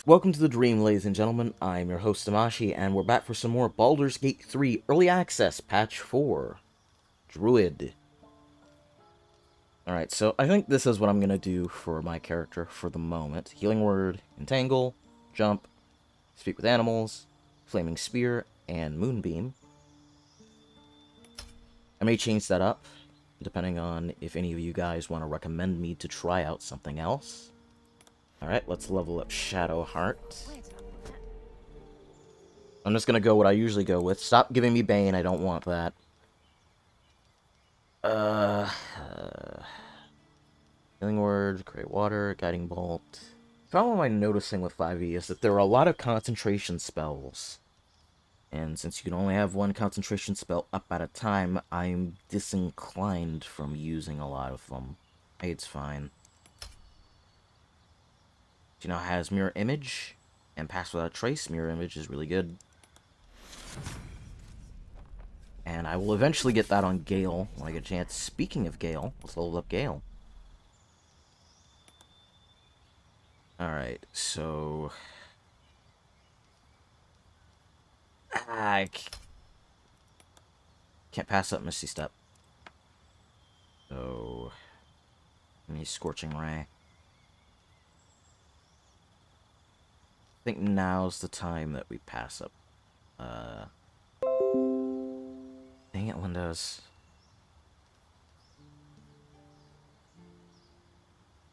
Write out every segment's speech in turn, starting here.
Welcome to the Dream, ladies and gentlemen. I'm your host, Tamashi, and we're back for some more Baldur's Gate 3 Early Access, Patch 4. Druid. Alright, so I think this is what I'm going to do for my character for the moment. Healing Word, Entangle, Jump, Speak with Animals, Flaming Spear, and Moonbeam. I may change that up, depending on if any of you guys want to recommend me to try out something else. Alright, let's level up Shadowheart. I'm just gonna go what I usually go with. Stop giving me Bane, I don't want that. Healing Word, Great Water, Guiding Bolt. The problem I'm noticing with 5e is that there are a lot of concentration spells. And since you can only have one concentration spell up at a time, I'm disinclined from using a lot of them. Hey, it's fine. You know, it has Mirror Image and Pass Without a Trace. Mirror Image is really good. And I will eventually get that on Gale when I get a chance. Speaking of Gale, let's level up Gale. Alright, so... I can't pass up Misty Step. So... Let me Scorching Ray. I think now's the time that we pass up. Dang it, Windows.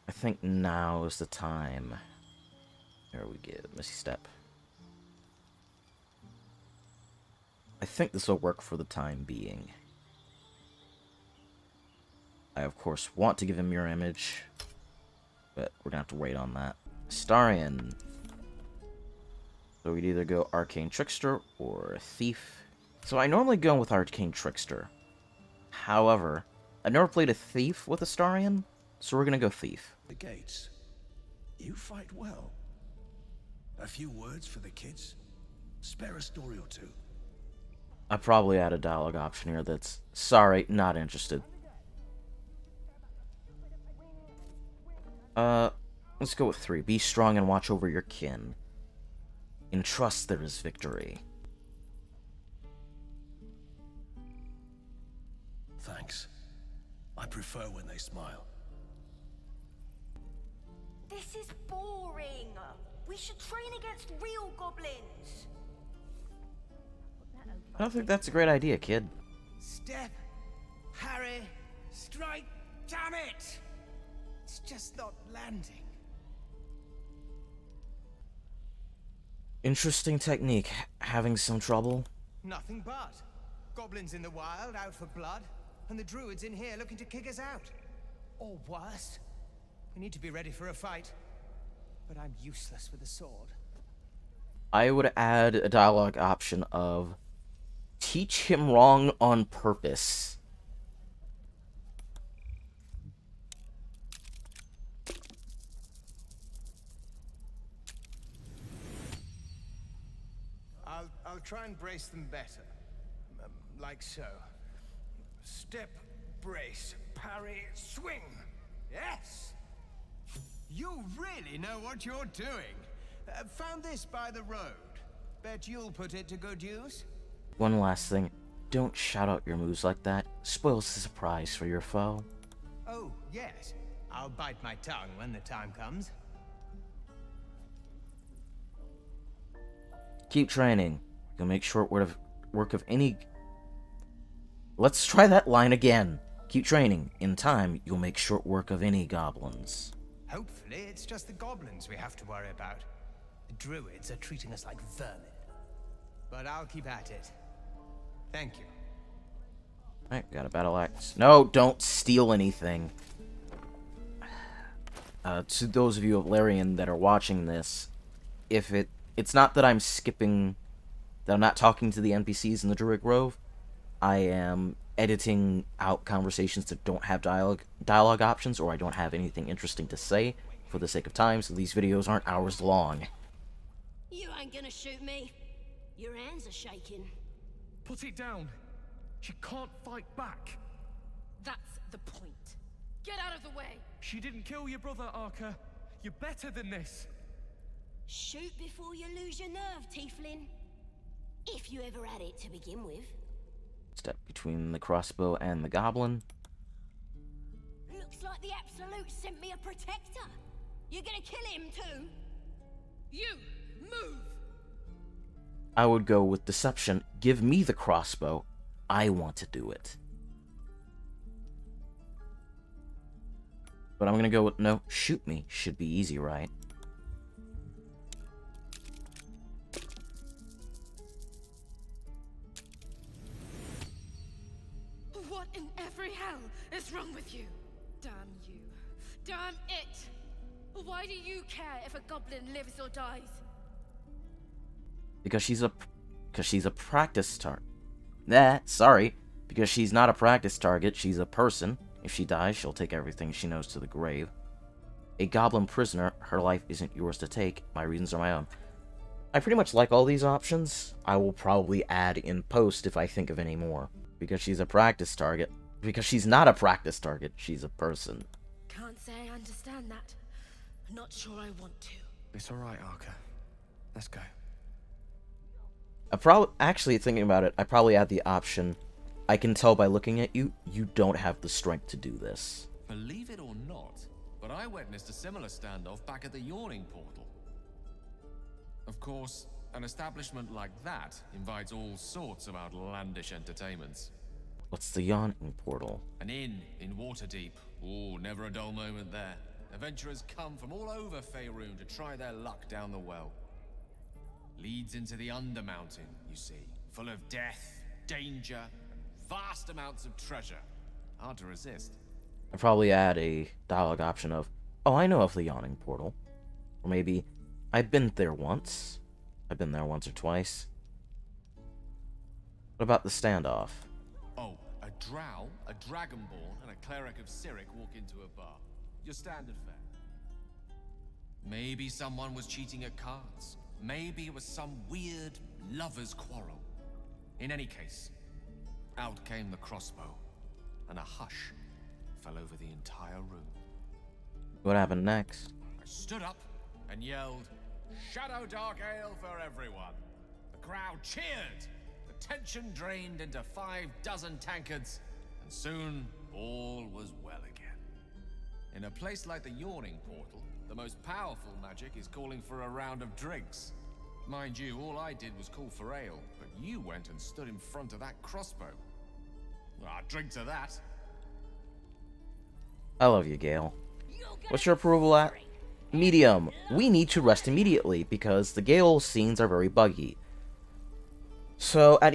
I think now is the time. There we go, Misty Step. I think this will work for the time being. I, of course, want to give him Mirror Image, but we're gonna have to wait on that. Astarion. So we'd either go Arcane Trickster or Thief. So I normally go with Arcane Trickster. However, I've never played a Thief with Astarion, so we're gonna go Thief. The gates. You fight well. A few words for the kids? Spare a story or two. I probably add a dialogue option here that's, sorry, not interested. Let's go with 3. Be strong and watch over your kin. In trust there is victory. Thanks. I prefer when they smile. This is boring. We should train against real goblins. I don't think that's a great idea, kid. Step, Harry, strike, damn it! It's just not landing. Interesting technique. Having some trouble? Nothing but. Goblins in the wild, out for blood, and the druids in here looking to kick us out. Or worse. We need to be ready for a fight. But I'm useless with a sword. I would add a dialogue option of teach him wrong on purpose. I'll try and brace them better. Like so. Step, brace, parry, swing. Yes! You really know what you're doing. Found this by the road. Bet you'll put it to good use. One last thing. Don't shout out your moves like that. Spoils the surprise for your foe. Oh, yes. I'll bite my tongue when the time comes. Keep training. You'll make short work of any... Let's try that line again. Keep training. In time, you'll make short work of any goblins. Hopefully, it's just the goblins we have to worry about. The druids are treating us like vermin. But I'll keep at it. Thank you. Alright, got a battle axe. No, don't steal anything. To those of you of Larian that are watching this, it's not that I'm skipping, that I'm not talking to the NPCs in the Druid Grove. I am editing out conversations that don't have dialogue options, or I don't have anything interesting to say for the sake of time, so these videos aren't hours long. You ain't gonna shoot me. Your hands are shaking. Put it down. She can't fight back. That's the point. Get out of other way. She didn't kill your brother, Arca. You're better than this. Shoot before you lose your nerve, Tiefling. If you ever had it to begin with. Step between the crossbow and the goblin. Looks like the Absolute sent me a protector. You're gonna kill him too? You, move! I would go with deception. Give me the crossbow. I want to do it. But I'm gonna go with no, shoot me. Should be easy, right? What in every hell is wrong with you? Damn you. Damn it! Why do you care if a goblin lives or dies? Because she's a practice target. Sorry. Because she's not a practice target, she's a person. If she dies, she'll take everything she knows to the grave. A goblin prisoner, her life isn't yours to take. My reasons are my own. I pretty much like all these options. I will probably add in post if I think of any more. Because she's a practice target. Because she's not a practice target, she's a person. Can't say I understand that. Not sure I want to. It's alright, Arca. Let's go. Actually, thinking about it, I probably add the option, I can tell by looking at you, you don't have the strength to do this. Believe it or not, but I witnessed a similar standoff back at the Yawning Portal. Of course, an establishment like that invites all sorts of outlandish entertainments. What's the Yawning Portal? An inn in Waterdeep. Ooh, never a dull moment there. Adventurers come from all over Faerun to try their luck down the well. Leads into the Undermountain, you see, full of death, danger, and vast amounts of treasure. Hard to resist. I'd probably add a dialogue option of, oh, I know of the Yawning Portal. Or maybe, I've been there once. I've been there once or twice. What about the standoff? Oh, a drow, a dragonborn, and a cleric of Cyric walk into a bar. Your standard fare. Maybe someone was cheating at cards. Maybe it was some weird lover's quarrel. In any case, out came the crossbow, and a hush fell over the entire room. What happened next? I stood up and yelled, "Shadow Dark Ale for everyone!" The crowd cheered. The tension drained into 6 tankards, and soon all was well again. In a place like the Yawning Portal, the most powerful magic is calling for a round of drinks. Mind you, all I did was call for ale, but you went and stood in front of that crossbow. Well, I'll drink to that. I love you, Gale. What's your approval at? Medium. We need to rest immediately, because the Gale scenes are very buggy. So, at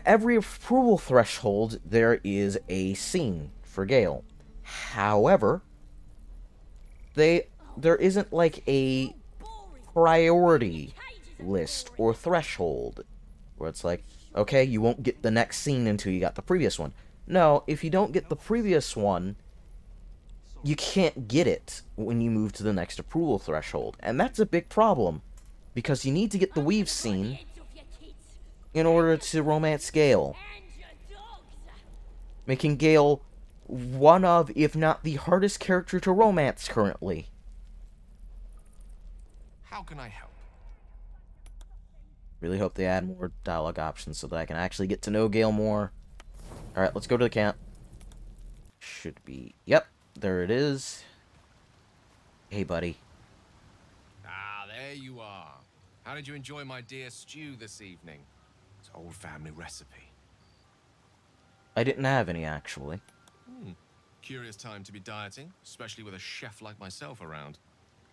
every approval threshold, there is a scene for Gale. However, there isn't like a priority list or threshold where it's like, okay, you won't get the next scene until you got the previous one. No, if you don't get the previous one, you can't get it when you move to the next approval threshold. And that's a big problem, because you need to get the weave scene in order to romance Gale, making Gale one of, if not the hardest character to romance currently. How can I help? Really hope they add more dialogue options so that I can actually get to know Gale more. Alright, let's go to the camp. Should be... Yep, there it is. Hey, buddy. Ah, there you are. How did you enjoy my dear stew this evening? It's an old family recipe. I didn't have any, actually. Curious time to be dieting, especially with a chef like myself around.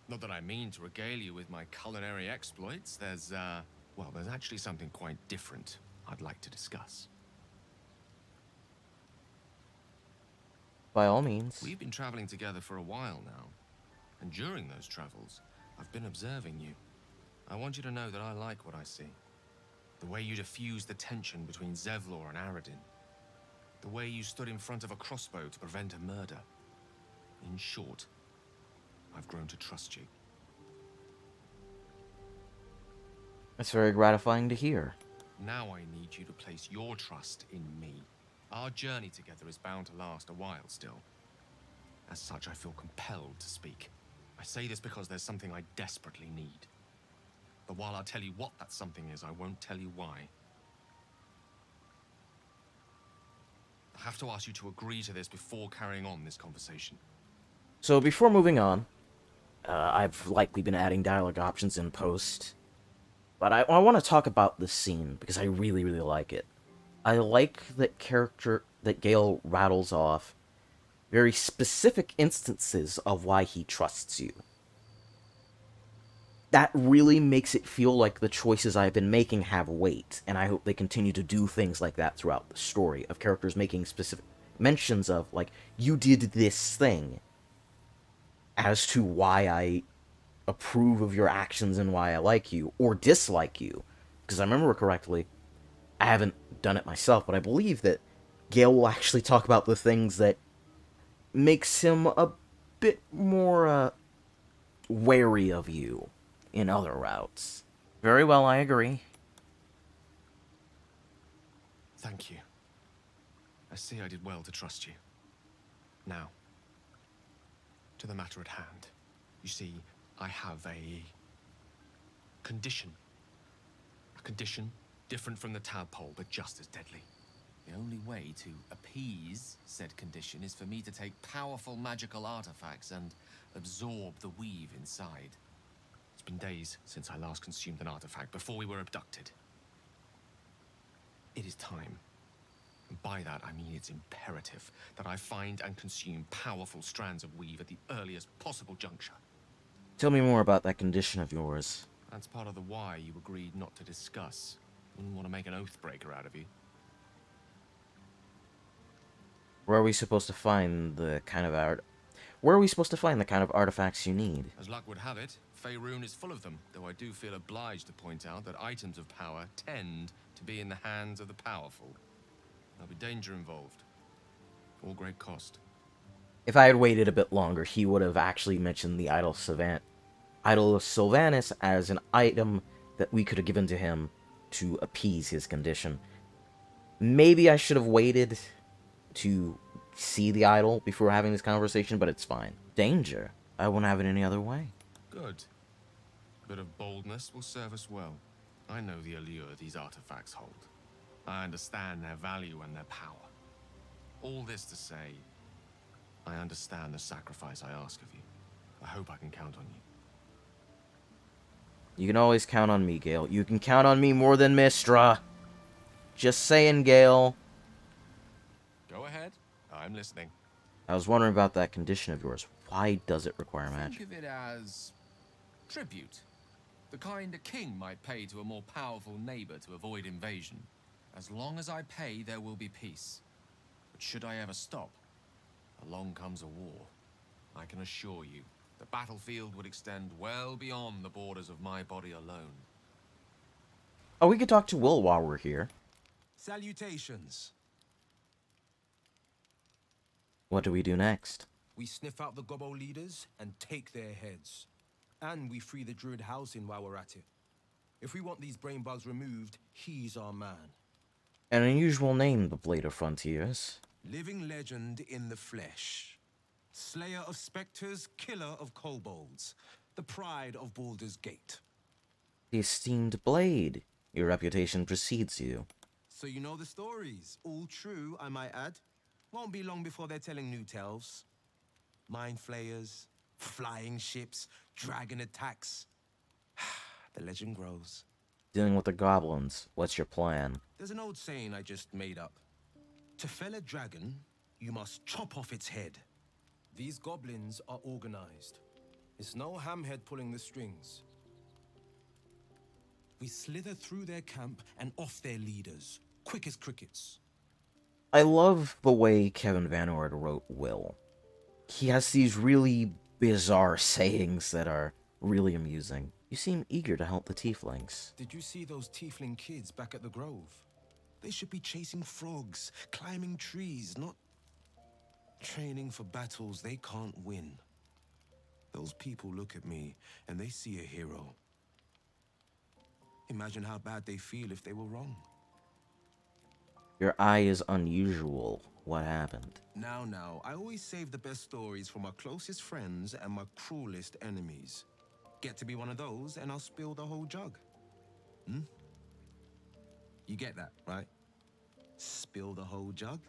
Not that I mean to regale you with my culinary exploits. There's actually something quite different I'd like to discuss. By all means. We've been traveling together for a while now, and during those travels, I've been observing you. I want you to know that I like what I see. The way you diffused the tension between Zevlor and Aradin. The way you stood in front of a crossbow to prevent a murder. In short, I've grown to trust you. That's very gratifying to hear. Now I need you to place your trust in me. Our journey together is bound to last a while still. As such, I feel compelled to speak. I say this because there's something I desperately need. But while I'll tell you what that something is, I won't tell you why. I have to ask you to agree to this before carrying on this conversation. So before moving on, I've likely been adding dialogue options in post. But I want to talk about this scene, because I really, really like it. I like that that Gale rattles off very specific instances of why he trusts you. That really makes it feel like the choices I've been making have weight, and I hope they continue to do things like that throughout the story, of characters making specific mentions of, like, you did this thing, as to why I approve of your actions and why I like you, or dislike you. Because I remember correctly, I haven't done it myself, but I believe that Gale will actually talk about the things that makes him a bit more, wary of you in other routes. Very well, I agree. Thank you. I see I did well to trust you. Now, to the matter at hand. You see, I have a condition. A condition different from the tadpole, but just as deadly. The only way to appease said condition is for me to take powerful magical artifacts and absorb the weave inside. It's been days since I last consumed an artifact, before we were abducted. It is time. And by that, I mean it's imperative that I find and consume powerful strands of weave at the earliest possible juncture. Tell me more about that condition of yours. That's part of the why you agreed not to discuss. Wouldn't want to make an oathbreaker out of you. Where are we supposed to find the kind of artifacts you need? As luck would have it, Faerun is full of them, though I do feel obliged to point out that items of power tend to be in the hands of the powerful. There'll be danger involved. Or great cost. If I had waited a bit longer, he would have actually mentioned the Idol of Sylvanas as an item that we could have given to him to appease his condition. Maybe I should have waited to see the idol before having this conversation, but it's fine. Danger. I wouldn't have it any other way. Good. A bit of boldness will serve us well. I know the allure these artifacts hold. I understand their value and their power. All this to say, I understand the sacrifice I ask of you. I hope I can count on you. You can always count on me, Gale. You can count on me more than Mistra. Just saying, Gale. Go ahead. I'm listening. I was wondering about that condition of yours. Why does it require magic? Think of it as tribute. The kind a king might pay to a more powerful neighbor to avoid invasion. As long as I pay, there will be peace. But should I ever stop, along comes a war. I can assure you, the battlefield would extend well beyond the borders of my body alone. Oh, we could talk to Wyll while we're here. Salutations. What do we do next? We sniff out the gobbo leaders and take their heads. And we free the Druid housing while we're at it. If we want these brain bugs removed, he's our man. An unusual name, the Blade of Frontiers. Living legend in the flesh. Slayer of specters, killer of kobolds. The pride of Baldur's Gate. The esteemed Blade. Your reputation precedes you. So you know the stories. All true, I might add. Won't be long before they're telling new tales. Mind flayers, flying ships, dragon attacks. The legend grows. Dealing with the goblins. What's your plan? There's an old saying I just made up. To fell a dragon, you must chop off its head. These goblins are organized. It's no hamhead pulling the strings. We slither through their camp and off their leaders, quick as crickets. I love the way Kevin Van Ord wrote Wyll. He has these really bizarre sayings that are really amusing. You seem eager to help the Tieflings. Did you see those Tiefling kids back at the Grove? They should be chasing frogs, climbing trees, not training for battles they can't win. Those people look at me and they see a hero. Imagine how bad they feel if they were wrong. Your eye is unusual. What happened? Now, I always save the best stories for my closest friends and my cruelest enemies. Get to be one of those, and I'll spill the whole jug. Hmm? You get that, right? Spill the whole jug?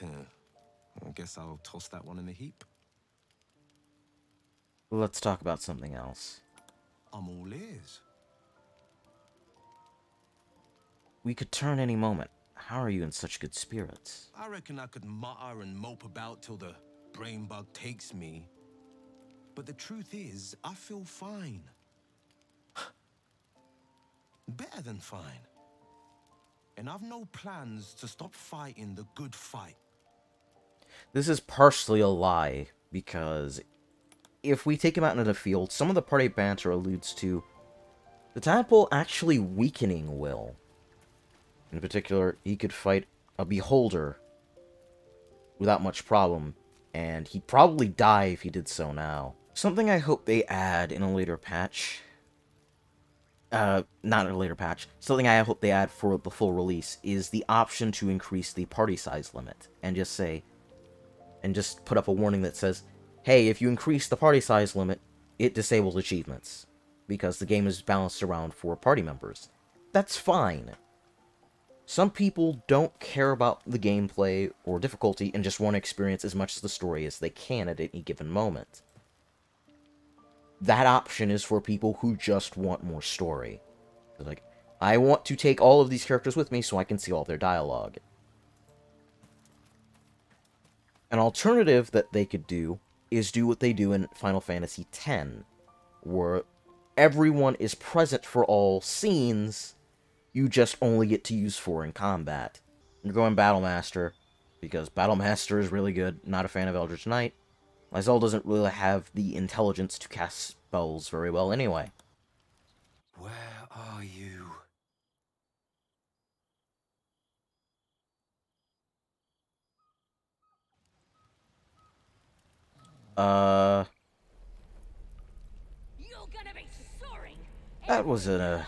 I guess I'll toss that one in the heap. Let's talk about something else. I'm all ears. We could turn any moment. How are you in such good spirits? I reckon I could mutter and mope about till the brain bug takes me. But the truth is, I feel fine. Better than fine. And I've no plans to stop fighting the good fight. This is partially a lie, because if we take him out into the field, some of the party banter alludes to the tadpole actually weakening Wyll. In particular, he could fight a beholder without much problem, and he'd probably die if he did so now. Something I hope they add in a later patch, not in a later patch, something I hope they add for the full release is the option to increase the party size limit, and just put up a warning that says, hey, if you increase the party size limit, it disables achievements, because the game is balanced around 4 party members. That's fine. Some people don't care about the gameplay or difficulty and just want to experience as much of the story as they can at any given moment. That option is for people who just want more story. They're like, I want to take all of these characters with me so I can see all their dialogue. An alternative that they could do is do what they do in Final Fantasy X, where everyone is present for all scenes, you just only get to use 4 in combat. You're going Battlemaster, because Battlemaster is really good, not a fan of Eldritch Knight. Lae'zel doesn't really have the intelligence to cast spells very well anyway. Where are you? You're gonna be soaring. That was a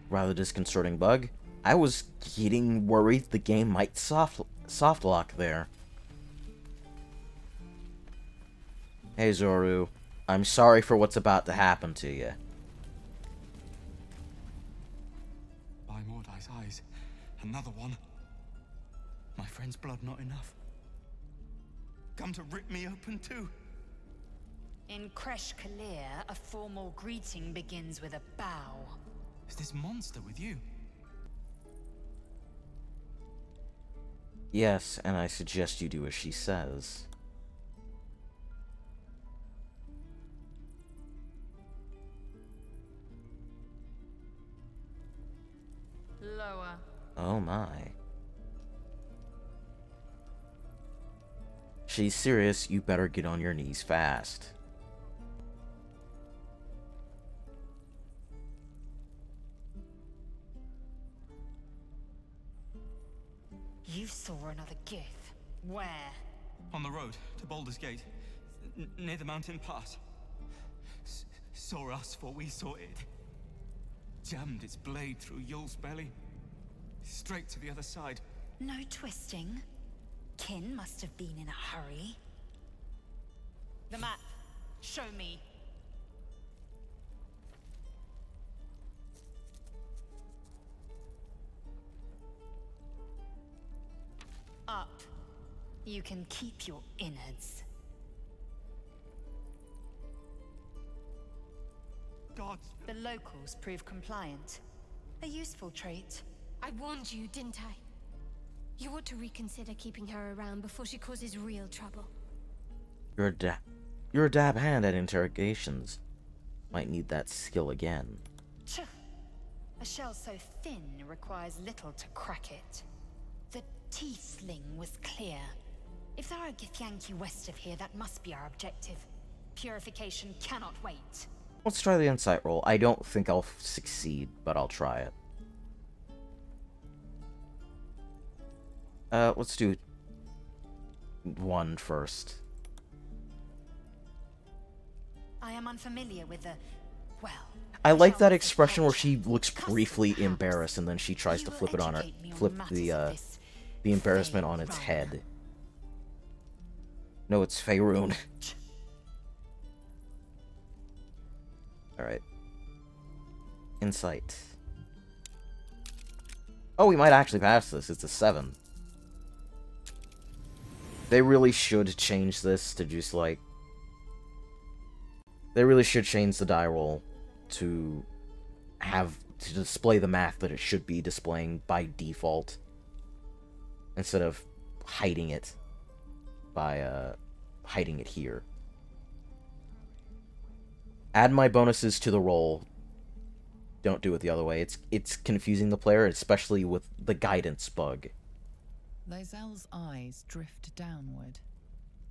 rather disconcerting bug. I was getting worried the game might soft lock there. Hey Zorru, I'm sorry for what's about to happen to you. By Mordai's eyes, another one. My friend's blood not enough. Come to rip me open too. In Kresh Kalir, a formal greeting begins with a bow. Is this monster with you? Yes, and I suggest you do as she says. Lower. Oh my. She's serious, you better get on your knees fast. You saw another gith. Where? On the road to Baldur's Gate, near the mountain pass. Saw us for we saw it. Jammed its blade through Yul's belly. Straight to the other side. No twisting. Kin must have been in a hurry. The map. Show me. Up. You can keep your innards. Gods. The locals prove compliant. A useful trait. I warned you, didn't I? You ought to reconsider keeping her around before she causes real trouble. You're a dab hand at interrogations. Might need that skill again. Tch. A shell so thin requires little to crack it. The Tiefling was clear. If there are Githyanki west of here, that must be our objective. Purification cannot wait. Let's try the insight roll. I don't think I'll succeed, but I'll try it. Let's do 1 first. I am unfamiliar with the... well, I like that expression where she looks briefly embarrassed and then she tries to flip the embarrassment on its head. No, it's Faerun. Alright. Insight. Oh, we might actually pass this. It's a 7. They really should change this to just, like... They really should change the die roll to display the math that it should be displaying by default. Instead of hiding it by, hiding it here. Add my bonuses to the roll. Don't do it the other way. It's confusing the player, especially with the guidance bug. Lae'zel's eyes drift downward.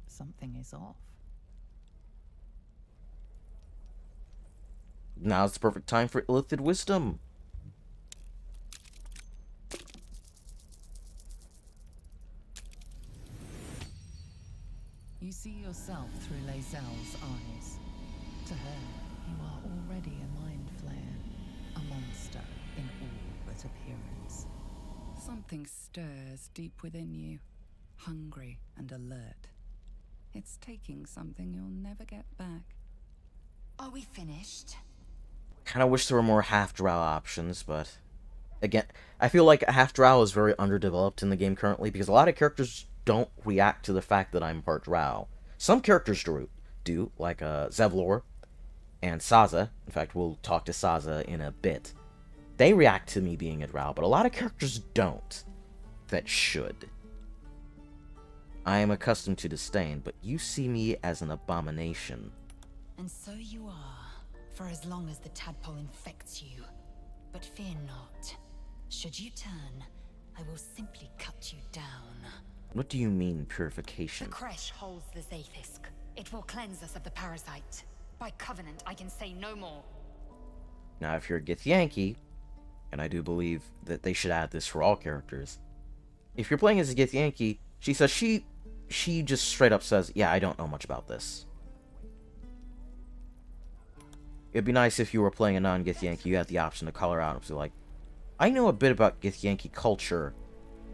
Something is off. Now's the perfect time for Illithid Wisdom. You see yourself through Lae'zel's eyes. To her, you are already a mind flayer, a monster in all but appearance. Something stirs deep within you, hungry and alert. It's taking something you'll never get back. Are we finished? Kind of wish there were more Half-Drow options, but... Again, I feel like Half-Drow is very underdeveloped in the game currently, because a lot of characters don't react to the fact that I'm part Drow. Some characters do, like Zevlor and Sazza. In fact, we'll talk to Sazza in a bit. They react to me being a Drow, but a lot of characters don't. That should. I am accustomed to disdain, but you see me as an abomination. And so you are, for as long as the tadpole infects you. But fear not. Should you turn, I will simply cut you down. What do you mean, purification? The creche holds the Zaithisk. It will cleanse us of the parasite. By covenant, I can say no more. Now, if you're a Githyanki, and I do believe that they should add this for all characters, if you're playing as a Githyanki, she says she just straight up says, yeah, I don't know much about this. It'd be nice if you were playing a non-Githyanki, you had the option to call her out and be like, I know a bit about Githyanki culture,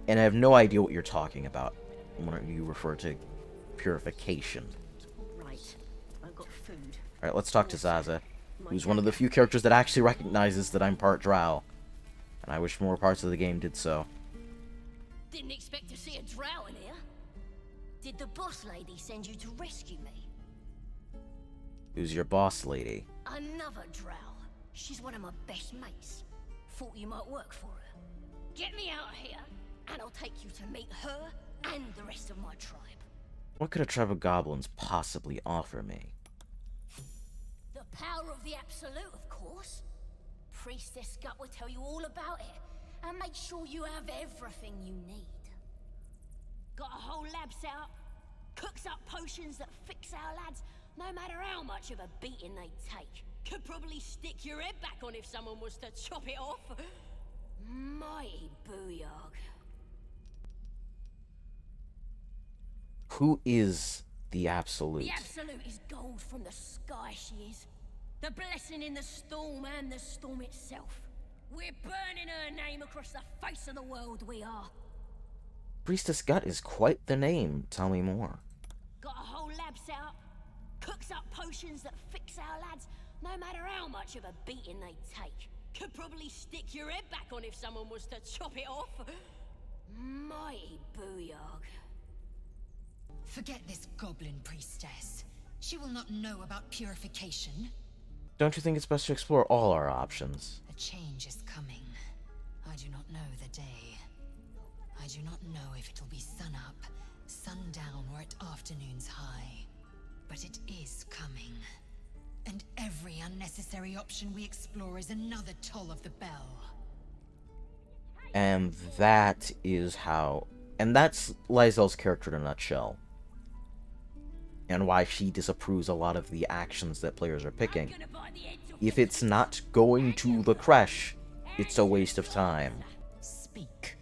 and I have no idea what you're talking about when you refer to purification. Right, I've got food. Alright, let's talk to Sazza, who's one of the few characters that actually recognizes that I'm part Drow. And I wish more parts of the game did so. Didn't expect to see a drow in here. Did the boss lady send you to rescue me? Who's your boss lady? Another drow. She's one of my best mates. Thought you might work for her. Get me out of here, and I'll take you to meet her and the rest of my tribe. What could a tribe of goblins possibly offer me? The power of the Absolute, of course. Priestess Gut will tell you all about it, and make sure you have everything you need. Got a whole lab set up, cooks up potions that fix our lads, no matter how much of a beating they take. Could probably stick your head back on if someone was to chop it off. Mighty booyog. Who is the Absolute? The Absolute is gold from the sky, she is. The blessing in the storm and the storm itself. We're burning her name across the face of the world, we are. Priestess Gut is quite the name. Tell me more. Got a whole lab set up, cooks up potions that fix our lads, no matter how much of a beating they take. Could probably stick your head back on if someone was to chop it off. Mighty booyog. Forget this goblin priestess. She will not know about purification. Don't you think it's best to explore all our options? A change is coming. I do not know the day. I do not know if it'll be sun-up, sundown, or at afternoon's high. But it is coming. And every unnecessary option we explore is another toll of the bell. And that is how... And that's Lae'zel's character in a nutshell. And why she disapproves a lot of the actions that players are picking. If it's not going to the creche, it's a waste of time. Speak.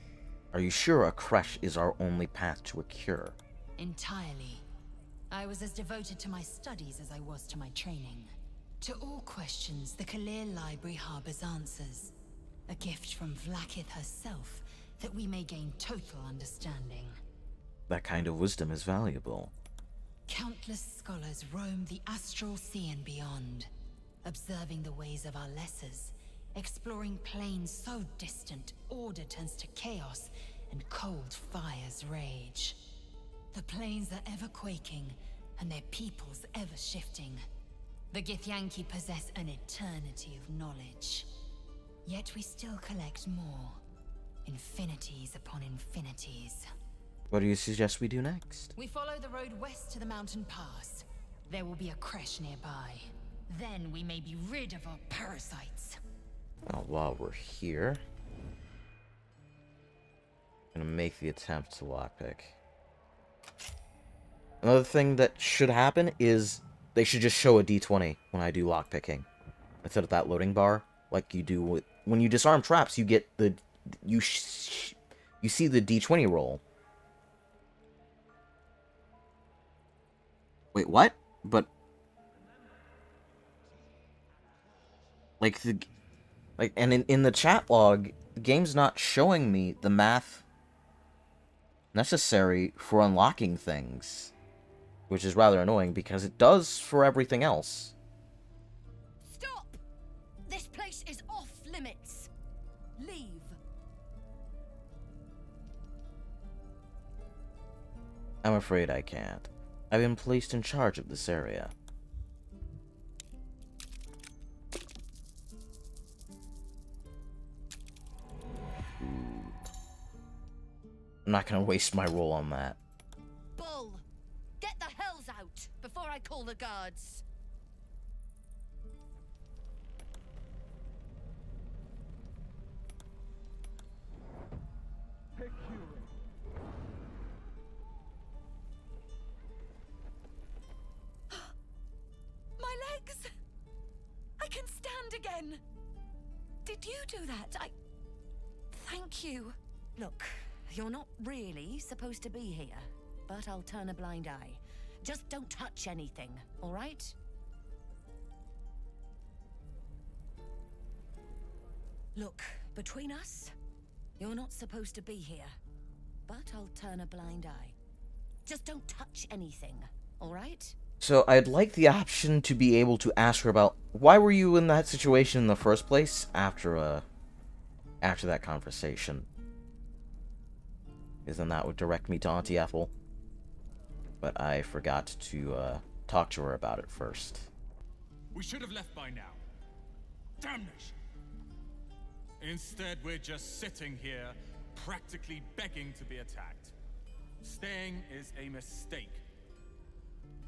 Are you sure a creche is our only path to a cure? Entirely. I was as devoted to my studies as I was to my training. To all questions, the Kalir Library harbors answers. A gift from Vlaakith herself, that we may gain total understanding. That kind of wisdom is valuable. Countless scholars roam the astral sea and beyond, observing the ways of our lessers, exploring planes so distant, order turns to chaos, and cold fires rage. The planes are ever quaking, and their peoples ever shifting. The Githyanki possess an eternity of knowledge. Yet we still collect more. Infinities upon infinities. What do you suggest we do next? We follow the road west to the mountain pass. There will be a creche nearby. Then we may be rid of our parasites. Well, while we're here, I'm gonna make the attempt to lockpick. Another thing that should happen is they should just show a d20 when I do lockpicking, instead of that loading bar, like you do with when you disarm traps. You get the you see the d20 roll. Wait, what? But and in the chat log, the game's not showing me the math necessary for unlocking things, which is rather annoying because it does for everything else. Stop! This place is off limits. Leave. I'm afraid I can't. I've been placed in charge of this area. I'm not gonna waste my roll on that. Bull! Get the hells out before I call the guards. My legs! I can stand again! Did you do that? Thank you. Look, you're not really supposed to be here, but I'll turn a blind eye. Just don't touch anything, all right? Look, between us, you're not supposed to be here, but I'll turn a blind eye. Just don't touch anything, all right? So I'd like the option to be able to ask her about why were you in that situation in the first place after that conversation. Because then that would direct me to Auntie Ethel. But I forgot to talk to her about it first. We should have left by now. Damnation! Instead, we're just sitting here, practically begging to be attacked. Staying is a mistake.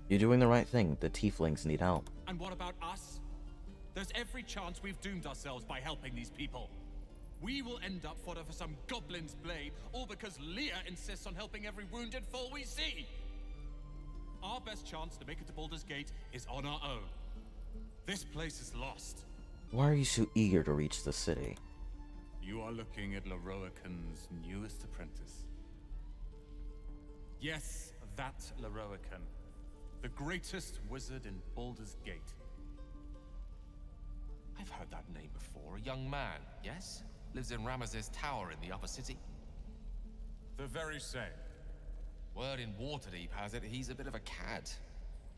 You're doing the right thing. The Tieflings need help. And what about us? There's every chance we've doomed ourselves by helping these people. We will end up fodder for some goblin's blade, all because Leah insists on helping every wounded foe we see. Our best chance to make it to Baldur's Gate is on our own. This place is lost. Why are you so eager to reach the city? You are looking at Laroican's newest apprentice. Yes, that Laroican. The greatest wizard in Baldur's Gate. I've heard that name before. A young man, yes? Lives in Ramesses Tower in the upper city. The very same. Word in Waterdeep has it he's a bit of a cad.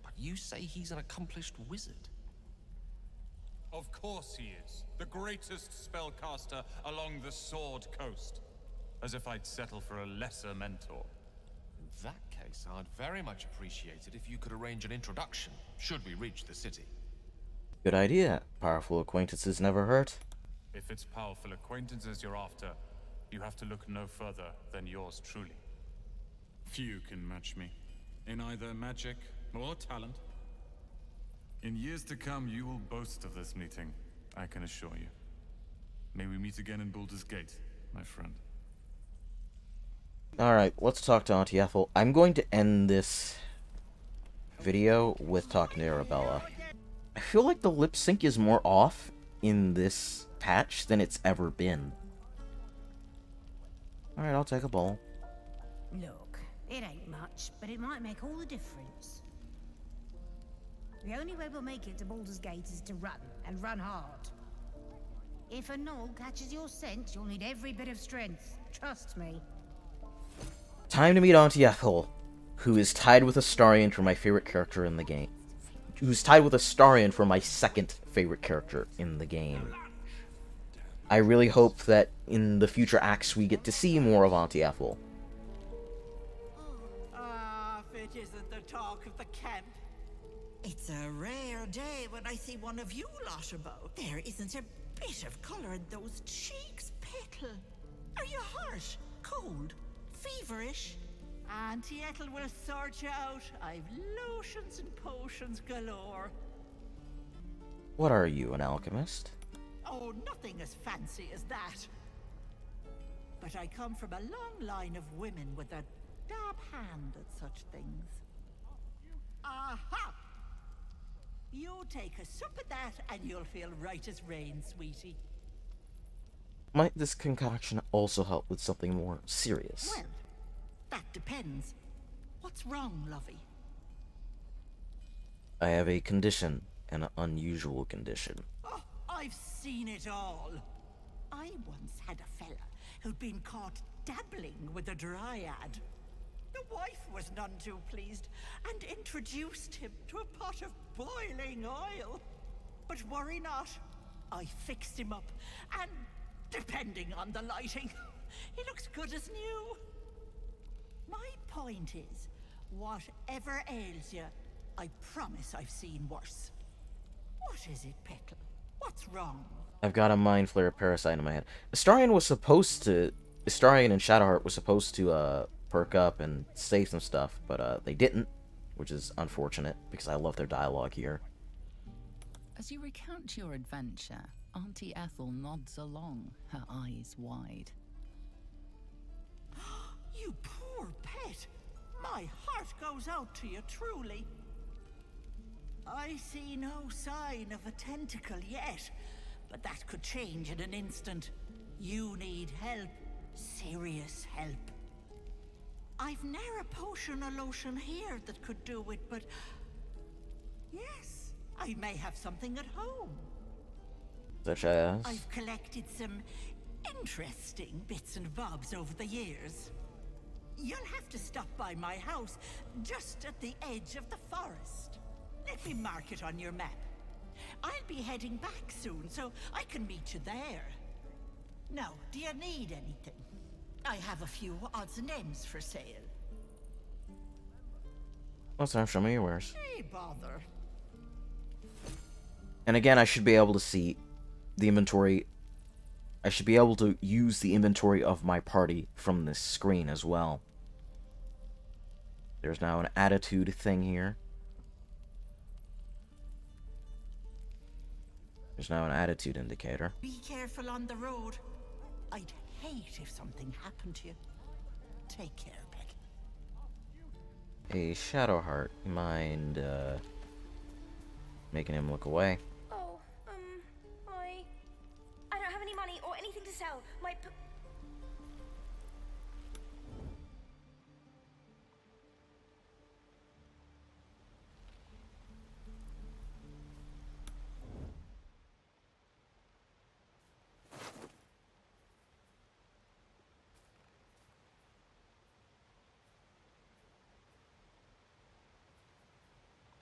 But you say he's an accomplished wizard. Of course he is. The greatest spellcaster along the Sword Coast. As if I'd settle for a lesser mentor. In that case, I'd very much appreciate it if you could arrange an introduction, should we reach the city. Good idea. Powerful acquaintances never hurt. If it's powerful acquaintances you're after, you have to look no further than yours truly. Few can match me, in either magic or talent. In years to come, you will boast of this meeting, I can assure you. May we meet again in Baldur's Gate, my friend. Alright, let's talk to Auntie Ethel. I'm going to end this video with talking to Arabella. I feel like the lip sync is more off in this patch than it's ever been. Alright, I'll take a bowl. Look, it ain't much, but it might make all the difference. The only way we'll make it to Baldur's Gate is to run, and run hard. If a gnoll catches your scent, you'll need every bit of strength. Trust me. Time to meet Auntie Ethel, who is tied with Astarion for my favorite character in the game. Who's tied with Astarion for my second favorite character in the game. I really hope that in the future acts we get to see more of Auntie Ethel. Ah, if it isn't the talk of the camp. It's a rare day when I see one of you lot about. There isn't a bit of colour in those cheeks, Petal. Are you hurt? Cold? Feverish? Auntie Ethel will sort you out. I've lotions and potions galore. What are you, an alchemist? Oh, nothing as fancy as that. But I come from a long line of women with a dab hand at such things. Aha! You take a sip of that and you'll feel right as rain, sweetie. Might this concoction also help with something more serious? Well, that depends. What's wrong, lovey? I have a condition, an unusual condition. Oh, I've seen it all. I once had a fella who'd been caught dabbling with a dryad. The wife was none too pleased and introduced him to a pot of boiling oil. But worry not, I fixed him up, and depending on the lighting, he looks good as new. My point is, whatever ails you, I promise I've seen worse. What is it, Petal? What's wrong? I've got a Mind Flare parasite in my head. Astarion and Shadowheart was supposed to, perk up and say some stuff, but, they didn't, which is unfortunate, because I love their dialogue here. As you recount your adventure, Auntie Ethel nods along, her eyes wide. You poor pet! My heart goes out to you, truly. I see no sign of a tentacle yet, but that could change in an instant. You need help. Serious help. I've ne'er a potion or lotion here that could do it, but... yes, I may have something at home. Such as? I've collected some interesting bits and bobs over the years. You'll have to stop by my house, just at the edge of the forest. Let me mark it on your map. I'll be heading back soon, so I can meet you there. Now, do you need anything? I have a few odds and ends for sale. Let's have show me your wares. Hey, bother. And again, I should be able to see the inventory. I should be able to use the inventory of my party from this screen as well. There's now an attitude thing here. There's now an attitude indicator. Be careful on the road. I'd hate if something happened to you. Take care, Pet. A Shadowheart. You mind, making him look away? Oh, I don't have any money or anything to sell.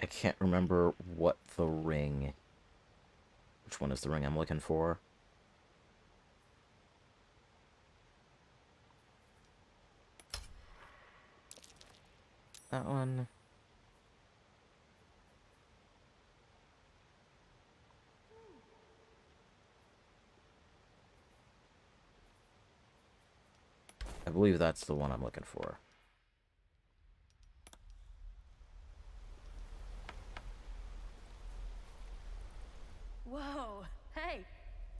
I can't remember what the ring... Which one is the ring I'm looking for? That one... I believe that's the one I'm looking for. Whoa, hey,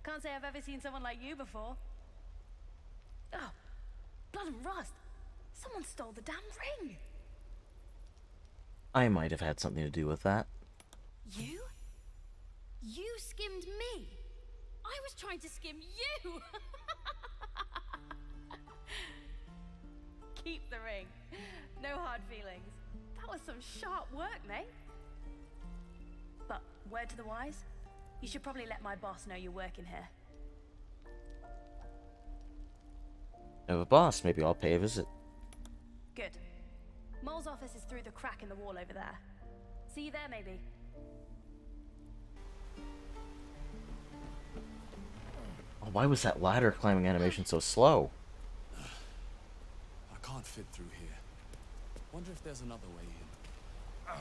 can't say I've ever seen someone like you before. Oh, blood and rust. Someone stole the damn ring. I might have had something to do with that. You? You skimmed me. I was trying to skim you. Keep the ring. No hard feelings. That was some sharp work, mate. But word to the wise, you should probably let my boss know you're working here. Of a boss, maybe I'll pay a visit. Good. Mole's office is through the crack in the wall over there. See you there, maybe. Oh, why was that ladder climbing animation so slow? I can't fit through here. Wonder if there's another way in.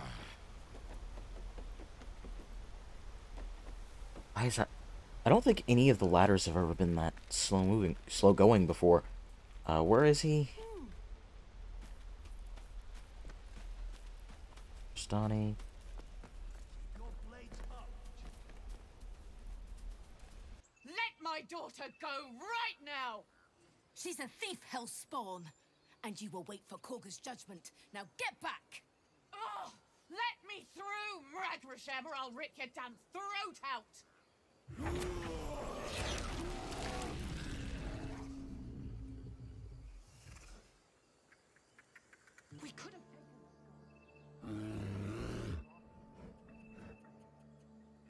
Why is that? I don't think any of the ladders have ever been that slow going before. Where is he? Donnie. Let my daughter go right now! She's a thief, hellspawn. And you will wait for Kagha's judgment. Now get back! Oh, let me through, Mragrasham, or I'll rip your damn throat out! We could have...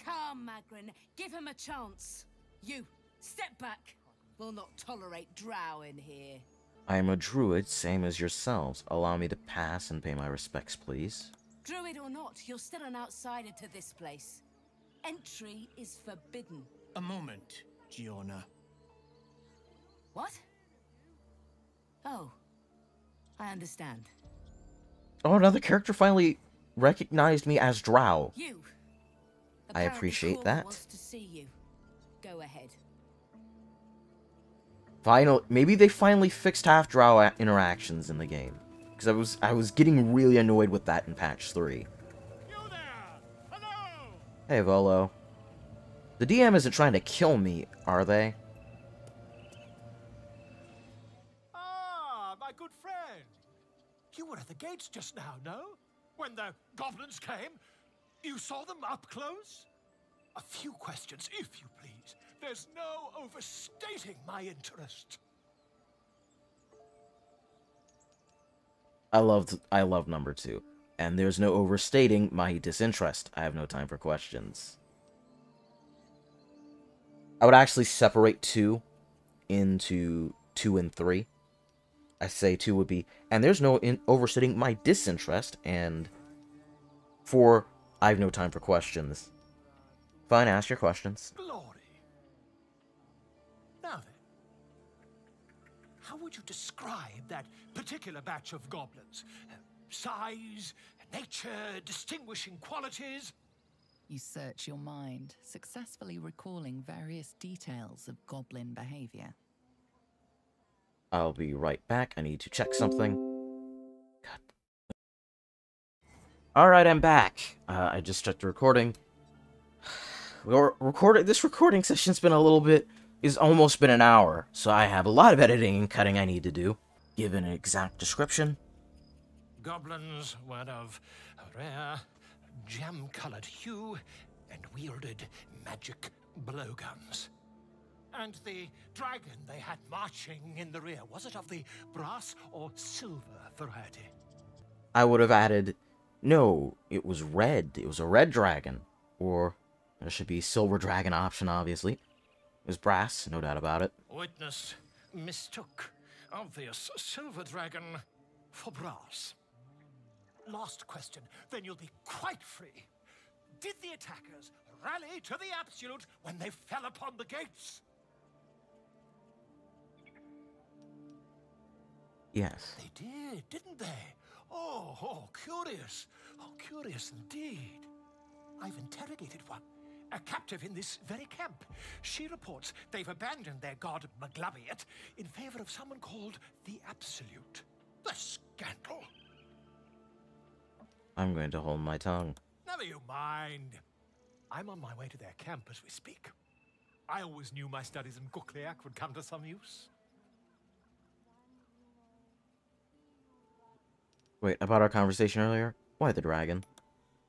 Come, Magrin, give him a chance. You, step back. We'll not tolerate drow in here. I am a druid, same as yourselves. Allow me to pass and pay my respects, please. Druid or not, you're still an outsider to this place. Entry is forbidden. A moment, Giona. What? Oh, I understand. Oh, another character finally recognized me as Drow. You. I appreciate that. Wants to see you. Go ahead. Maybe they finally fixed Half-Drow interactions in the game, because I was getting really annoyed with that in patch 3. You there? Hello. Hey, Volo. The DM isn't trying to kill me, are they? Ah, my good friend. You were at the gates just now, no? When the goblins came? You saw them up close? A few questions, if you please. There's no overstating my interest. I love number 2. And there's no overstating my disinterest. I have no time for questions. I would actually separate 2 into 2 and 3. I say 2 would be, and there's no overstating my disinterest, and 4, I have no time for questions. Fine, ask your questions. Glory. Now then, how would you describe that particular batch of goblins? Size, nature, distinguishing qualities? You search your mind, successfully recalling various details of goblin behavior. I'll be right back. I need to check something. God. Alright, I'm back. I just checked the recording. This recording session's been a little bit... is almost been an hour, so I have a lot of editing and cutting I need to do. Give an exact description. Goblins were of a rare, jam-colored hue and wielded magic blowguns. And the dragon they had marching in the rear, was it of the brass or silver variety? I would have added, no, it was red. It was a red dragon. Or, there should be silver dragon option, obviously. It was brass, no doubt about it. Witness mistook obvious silver dragon for brass. Last question, then you'll be quite free. Did the attackers rally to the absolute when they fell upon the gates? Yes. They did, didn't they? Oh, curious. Oh, curious indeed. I've interrogated one, a captive in this very camp. She reports they've abandoned their god Maglabiat in favor of someone called the Absolute. The scandal. I'm going to hold my tongue. Never you mind. I'm on my way to their camp as we speak. I always knew my studies in Gukliak would come to some use. Wait, about our conversation earlier? Why the dragon?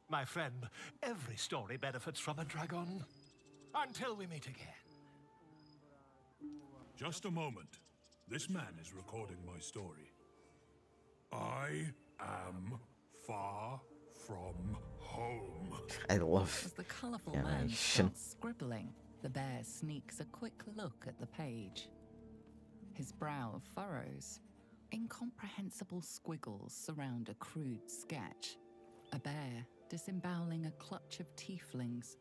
My friend, every story benefits from a dragon. Until we meet again. Just a moment. This man is recording my story. I am far from home. I love As the colourful man animation. starts scribbling, the bear sneaks a quick look at the page. His brow furrows. Incomprehensible squiggles surround a crude sketch. A bear disemboweling a clutch of tieflings.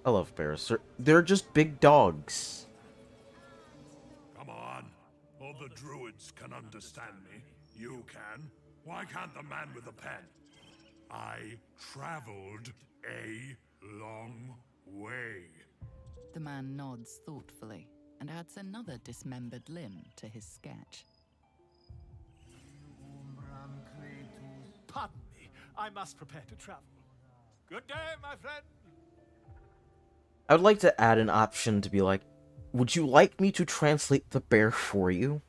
I love bears. They're just big dogs. Come on. All the druids can understand me. You can. Why can't the man with the pen? I traveled a long way. The man nods thoughtfully and adds another dismembered limb to his sketch. Pardon me, I must prepare to travel. Good day, my friend. I would like to add an option to be like, would you like me to translate the bear for you?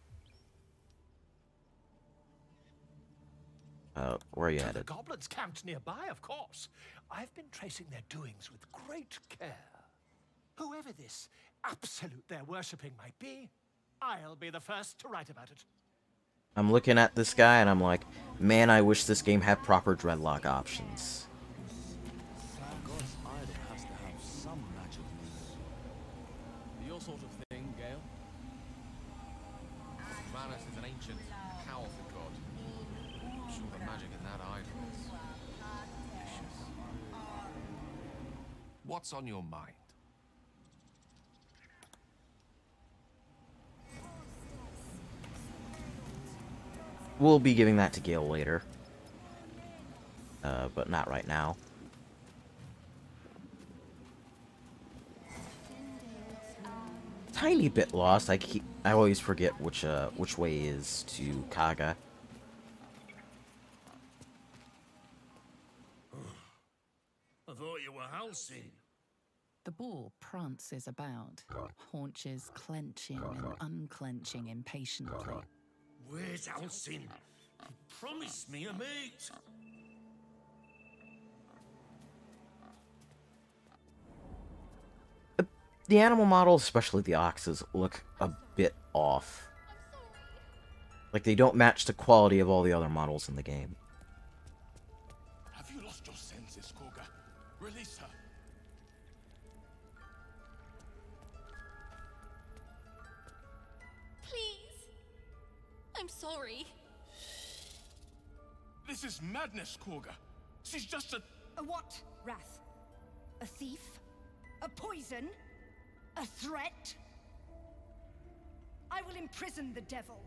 Where are you headed? The goblins camped nearby, of course. I've been tracing their doings with great care. Whoever this absolute they're worshipping might be, I'll be the first to write about it. I'm looking at this guy and I'm like, man, I wish this game had proper dreadlock options. God's idol has to have some magic. Your sort of thing, Gale? Mattis is an ancient, powerful god. I'm sure the magic in that idol is vicious. What's on your mind? We'll be giving that to Gale later. But not right now. Tiny bit lost. I always forget which way is to Kagha. I thought you were housing. The boar prances about, haunches clenching and unclenching impatiently. Where's Alcin? He promised me a mate. The animal models, especially the oxes, look a bit off. Like they don't match the quality of all the other models in the game. Have you lost your senses, Kagha? Release her. Please. I'm sorry. This is madness, Kagha. She's just a what, Wrath? A thief? A poison? A threat? I will imprison the devil,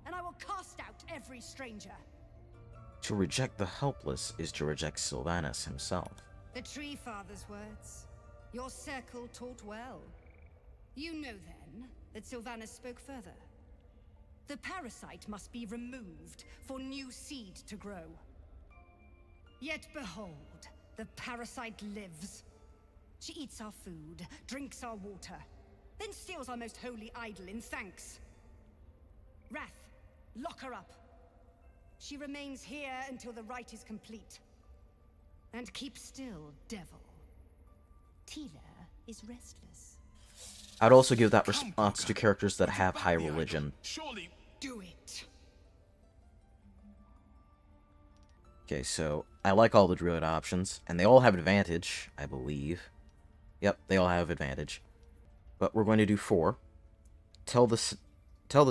and I will cast out every stranger. To reject the helpless is to reject Sylvanas himself. The Tree Father's words. Your circle taught well. You know, then, that Sylvanas spoke further. The parasite must be removed for new seed to grow. Yet behold, the parasite lives. She eats our food, drinks our water, then steals our most holy idol in thanks. Wrath, lock her up. She remains here until the rite is complete. And keep still, devil. Tila is restless. I'd also give that response to characters that have high religion. surely do it. Okay, so I like all the druid options, and they all have advantage, I believe. Yep, they all have advantage. But we're going to do 4. Tell the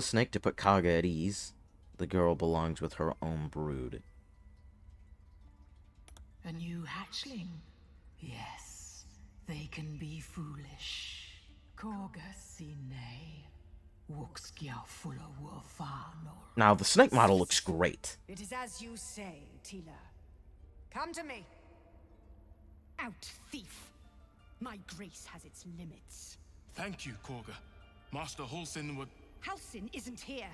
snake to put Kagha at ease. The girl belongs with her own brood. A new hatchling? Yes, they can be foolish. Kagha sine. Now, the snake model looks great. It is as you say, Tila. Come to me. Out, thief. My grace has its limits. Thank you, Kagha. Master Halsin would... Halsin isn't here.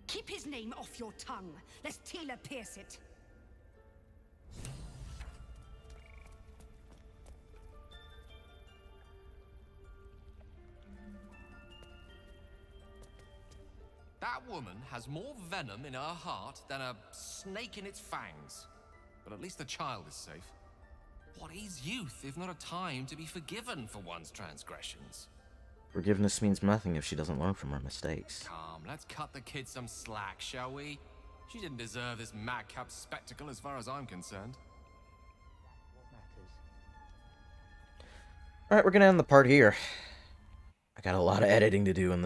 Keep his name off your tongue, lest Tila pierce it. That woman has more venom in her heart than a snake in its fangs. But at least the child is safe. What is youth if not a time to be forgiven for one's transgressions? Forgiveness means nothing if she doesn't learn from her mistakes. Come, let's cut the kid some slack, shall we? She didn't deserve this madcap spectacle as far as I'm concerned. Alright, we're gonna end the part here. I got a lot of editing to do in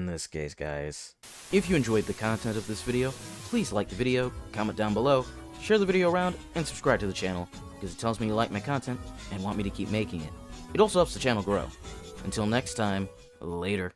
this case, guys. If you enjoyed the content of this video, please like the video, comment down below, share the video around, and subscribe to the channel, because it tells me you like my content and want me to keep making it. It also helps the channel grow. Until next time, later.